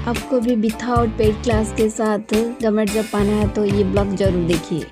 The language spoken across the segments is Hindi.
आपको भी विथआउट पेड क्लास के साथ गवर्नमेंट जॉब पाना है तो ये ब्लॉग जरूर देखिए।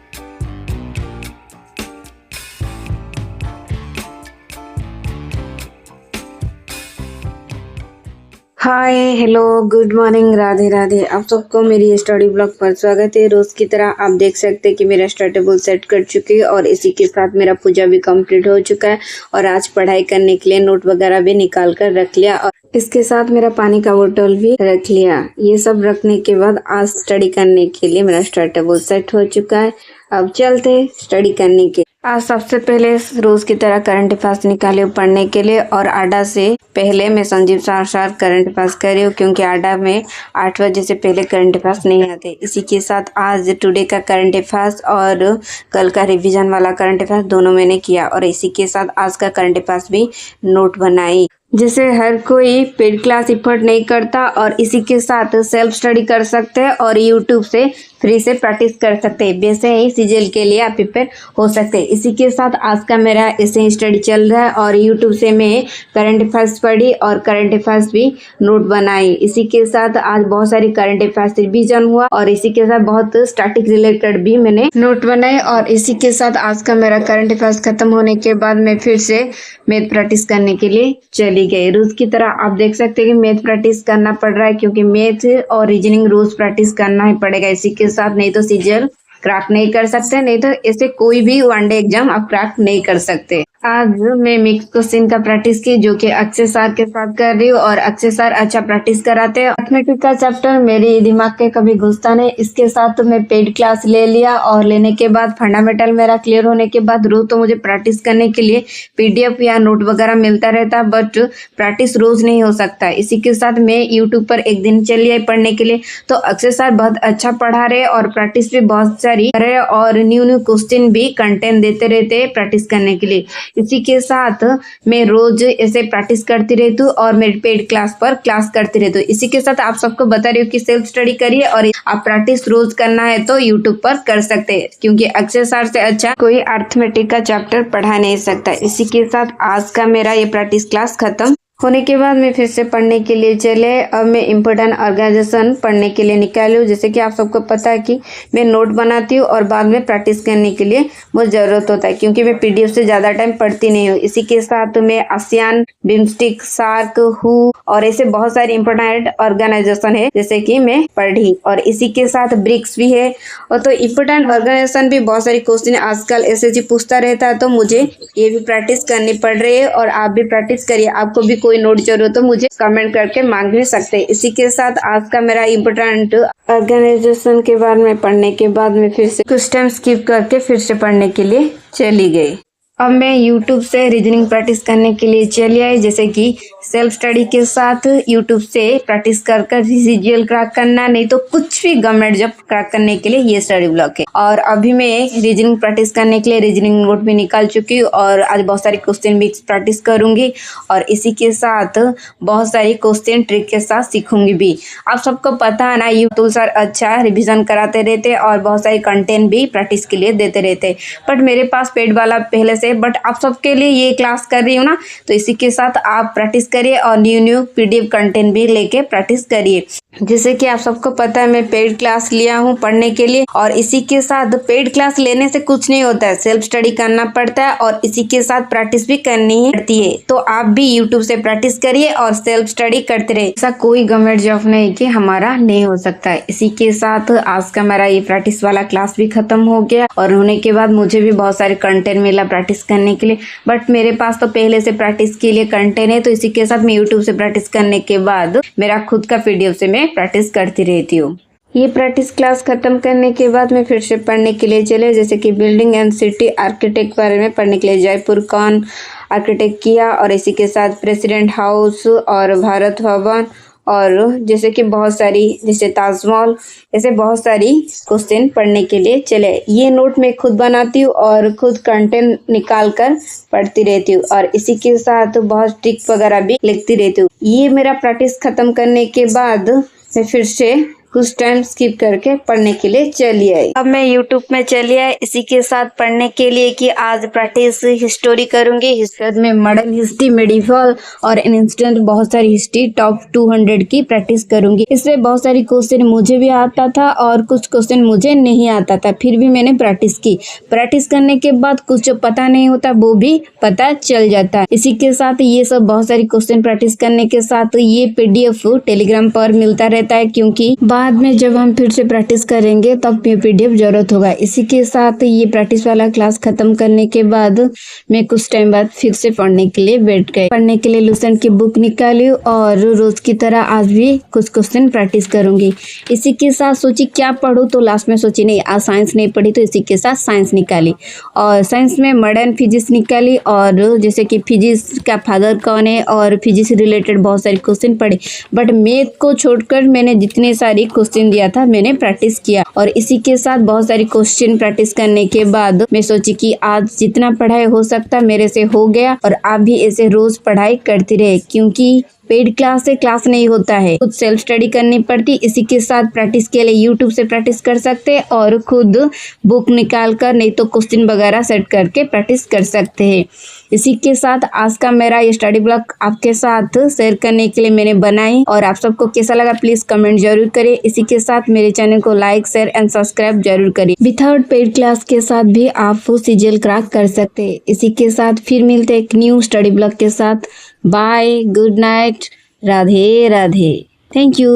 Hi hello good morning Radhe Radhe. आप सबको मेरी स्टडी ब्लॉग पर स्वागत है। रोज की तरह आप देख सकते हैं कि मेरा स्टडी टेबल सेट कर चुकी है और इसी के साथ मेरा पूजा भी कंप्लीट हो चुका है और आज पढ़ाई करने के लिए नोट वगैरह भी निकाल कर रख लिया और इसके साथ मेरा पानी का बोतल भी रख लिया। ये सब रखने के बाद आज स्टडी करने के लिए मेरा स्टडी टेबल सेट हो चुका है। अब चलते स्टडी करने के। आज सबसे पहले रोज की तरह करंट अफेयर्स निकाले पढ़ने के लिए और आडा से पहले मैं संजीव सर करंट अफेयर्स कर रही हूँ क्योंकि आडा में 8 बजे से पहले करंट अफेयर्स नहीं आते। इसी के साथ आज टुडे का करंट अफेयर्स और कल का रिवीजन वाला करंट अफेयर्स दोनों मैंने किया और इसी के साथ आज का करंट अफेयर्स भी नोट बनाई। जैसे हर कोई पेड क्लास इफर्ट नहीं करता और इसी के साथ सेल्फ स्टडी कर सकते हैं और यूट्यूब से फ्री से प्रैक्टिस कर सकते हैं। वैसे ही सीजीएल के लिए आप प्रिपेयर हो सकते हैं। इसी के साथ आज का मेरा ऐसे स्टडी चल रहा है और यूट्यूब से मैं करंट अफेयर्स पढ़ी और करंट अफेयर्स भी नोट बनाई। इसी के साथ आज बहुत सारी करंट अफेयर्स रिवीजन हुआ और इसी के साथ बहुत स्टैटिक रिलेटेड भी मैंने नोट बनाए और इसी के साथ आज का मेरा करंट अफेयर्स खत्म होने के बाद मैं फिर से मैथ प्रैक्टिस करने के लिए चली गई। रोज की तरह आप देख सकते हैं कि मैथ प्रैक्टिस करना पड़ रहा है क्योंकि मैथ और रीजनिंग रोज प्रैक्टिस करना ही पड़ेगा। इसी के साथ नहीं तो सीजीएल क्रैक नहीं कर सकते, नहीं तो ऐसे कोई भी वनडे एग्जाम आप क्रैक नहीं कर सकते। आज मैं मिक्स क्वेश्चन का प्रैक्टिस की जो कि अक्षय सर के साथ कर रही हूँ और अक्षय सर अच्छा प्रैक्टिस कराते हैं। मैथमेटिक्स का चैप्टर मेरे दिमाग के कभी घुसता नहीं। इसके साथ तो मैं पेड क्लास ले लिया और लेने के बाद फंडामेंटल मेरा क्लियर होने के बाद रोज तो मुझे प्रैक्टिस करने के लिए पीडीएफ या नोट वगैरह मिलता रहता, बट प्रैक्टिस रोज नहीं हो सकता। इसी के साथ मैं यूट्यूब पर एक दिन चली आई पढ़ने के लिए तो अक्षय सर बहुत अच्छा पढ़ा रहे और प्रैक्टिस भी बहुत सारी करे और न्यू क्वेश्चन भी कंटेंट देते रहते प्रैक्टिस करने के लिए। इसी के साथ मैं रोज ऐसे प्रैक्टिस करती रहती हूँ और मेरे पेड क्लास पर क्लास करती रहती हूँ। इसी के साथ आप सबको बता रही हूँ कि सेल्फ स्टडी करिए और आप प्रैक्टिस रोज करना है तो यूट्यूब पर कर सकते हैं क्योंकि अक्षय सर से अच्छा कोई अर्थमेटिक का चैप्टर पढ़ा नहीं सकता। इसी के साथ आज का मेरा ये प्रैक्टिस क्लास खत्म होने के बाद मैं फिर से पढ़ने के लिए चले। अब मैं इम्पोर्टेंट ऑर्गेनाइजेशन पढ़ने के लिए निकाली हूँ। जैसे कि आप सबको पता है कि मैं नोट बनाती हूँ और बाद में प्रैक्टिस करने के लिए मुझे ज़रूरत होता है क्योंकि मैं पीडीएफ से ज़्यादा टाइम पढ़ती नहीं हूँ। इसी के साथ मैं आसियान, बिम्स्टिक, सार्क, हू और ऐसे बहुत सारे इम्पोर्टेंट ऑर्गेनाइजेशन है जैसे कि मैं पढ़ी और इसी के साथ ब्रिक्स भी है। और तो इम्पोर्टेंट ऑर्गेनाइजेशन भी बहुत सारी क्वेश्चन आजकल एसएससी पूछता रहता है तो मुझे ये भी प्रैक्टिस करनी पड़ रही है और आप भी प्रैक्टिस करिए। आपको भी कोई नोट जरूरत तो मुझे कमेंट करके मांग भी सकते हैं। इसी के साथ आज का मेरा इम्पोर्टेंट ऑर्गेनाइजेशन के बारे में पढ़ने के बाद मैं फिर से कुछ टाइम स्किप करके फिर से पढ़ने के लिए चली गई। अब मैं यूट्यूब से रीजनिंग प्रैक्टिस करने के लिए चली आई। जैसे कि सेल्फ स्टडी के साथ यूट्यूब से प्रैक्टिस कर सीजीएल क्रैक करना, नहीं तो कुछ भी गवर्नमेंट जॉब क्रैक करने के लिए ये स्टडी ब्लॉक है। और अभी मैं रीजनिंग प्रैक्टिस करने के लिए रीजनिंग नोट भी निकाल चुकी हूँ और आज बहुत सारी क्वेश्चन भी प्रैक्टिस करूंगी और इसी के साथ बहुत सारी क्वेश्चन ट्रिक के साथ सीखूंगी भी। आप सबको पता है ना यूट्यूब सर अच्छा रिविजन कराते रहते और बहुत सारी कंटेंट भी प्रैक्टिस के लिए देते रहते, बट मेरे पास पेड वाला पहले से, बट आप सबके लिए ये क्लास कर रही हूँ ना तो इसी के साथ आप प्रैक्टिस करिए और न्यू पीडीएफ कंटेंट भी लेके प्रैक्टिस करिए। जैसे कि आप सबको पता है मैं पेड क्लास लिया हूँ पढ़ने के लिए और इसी के साथ पेड क्लास लेने से कुछ नहीं होता है, सेल्फ स्टडी करना पड़ता है और इसी के साथ प्रैक्टिस भी करनी ही पड़ती है। तो आप भी यूट्यूब से प्रैक्टिस करिए और सेल्फ स्टडी करते रहिए। ऐसा कोई गवर्नमेंट जॉब नहीं कि हमारा नहीं हो सकता है। इसी के साथ आज का मेरा ये प्रैक्टिस वाला क्लास भी खत्म हो गया और होने के बाद मुझे भी बहुत सारे कंटेंट मिला प्रैक्टिस करने के लिए, बट मेरे पास तो पहले से प्रैक्टिस के लिए कंटेंट है तो इसी के साथ मैं यूट्यूब से प्रैक्टिस करने के बाद मेरा खुद का पीडीएफ से मैं प्रैक्टिस करती रहती हूँ। ये प्रैक्टिस क्लास खत्म करने के बाद मैं फिर से पढ़ने के लिए चले। जैसे कि बिल्डिंग एंड सिटी आर्किटेक्ट बारे में पढ़ने के लिए जयपुर कौन आर्किटेक्ट किया और इसी के साथ प्रेसिडेंट हाउस और भारत भवन और जैसे कि बहुत सारी जैसे ताजमहल, ऐसे बहुत सारी क्वेश्चन पढ़ने के लिए चले। ये नोट मैं खुद बनाती हूँ और खुद कंटेंट निकाल कर पढ़ती रहती हूँ और इसी के साथ बहुत ट्रिक वगैरह भी लिखती रहती हूँ। ये मेरा प्रैक्टिस खत्म करने के बाद मैं फिर से कुछ टाइम स्किप करके पढ़ने के लिए चली आई। अब मैं यूट्यूब में चली आई इसी के साथ पढ़ने के लिए कि आज प्रैक्टिस हिस्टोरी करूंगी। हिस्ट्री में मॉडर्न हिस्ट्री, मेडिवल और इंस्टेंट बहुत सारी हिस्ट्री टॉप 200 की प्रैक्टिस करूंगी। इससे बहुत सारी क्वेश्चन मुझे भी आता था और कुछ क्वेश्चन मुझे नहीं आता था, फिर भी मैंने प्रैक्टिस की। प्रैक्टिस करने के बाद कुछ जो पता नहीं होता वो भी पता चल जाता है। इसी के साथ ये सब बहुत सारी क्वेश्चन प्रैक्टिस करने के साथ ये पीडीएफ टेलीग्राम पर मिलता रहता है, क्योंकि बाद में जब हम फिर से प्रैक्टिस करेंगे तब ये पीडीएफ जरूरत होगा। इसी के साथ ये प्रैक्टिस वाला क्लास खत्म करने के बाद मैं कुछ टाइम बाद फिर से पढ़ने के लिए बैठ गई। पढ़ने के लिए लूसेंट की बुक निकाली और रोज की तरह आज भी कुछ क्वेश्चन प्रैक्टिस करूंगी। इसी के साथ सोची क्या पढ़ूं, तो लास्ट में सोची नहीं, आज साइंस नहीं पढ़ी, तो इसी के साथ साइंस निकाली और साइंस में मॉडर्न फिजिक्स निकाली और जैसे कि फिजिक्स का फादर कौन है और फिजिक्स रिलेटेड बहुत सारे क्वेश्चन पढ़े। बट मैथ को छोड़कर मैंने जितने सारी क्वेश्चन दिया था मैंने प्रैक्टिस किया और इसी के साथ बहुत सारी क्वेश्चन प्रैक्टिस करने के बाद मैं सोची कि आज जितना पढ़ाई हो सकता मेरे से हो गया और आप भी ऐसे रोज पढ़ाई करती रहे, क्योंकि पेड क्लास से क्लास नहीं होता है, खुद सेल्फ स्टडी करनी पड़ती। इसी के साथ प्रैक्टिस के लिए यूट्यूब से प्रैक्टिस कर सकते हैं और खुद बुक निकाल कर नहीं तो क्वेश्चन वगैरह सेट करके प्रैक्टिस कर सकते हैं। इसी के साथ आज का मेरा ये स्टडी ब्लॉग आपके साथ शेयर करने के लिए मैंने बनाई और आप सबको कैसा लगा प्लीज कमेंट जरूर करें। इसी के साथ मेरे चैनल को लाइक, शेयर एंड सब्सक्राइब जरूर करें। विदाउट पेड क्लास के साथ भी आप सीजीएल क्रैक कर सकते हैं। इसी के साथ फिर मिलते हैं एक न्यू स्टडी ब्लॉग के साथ। Bye, good night, Radhe Radhe, thank you.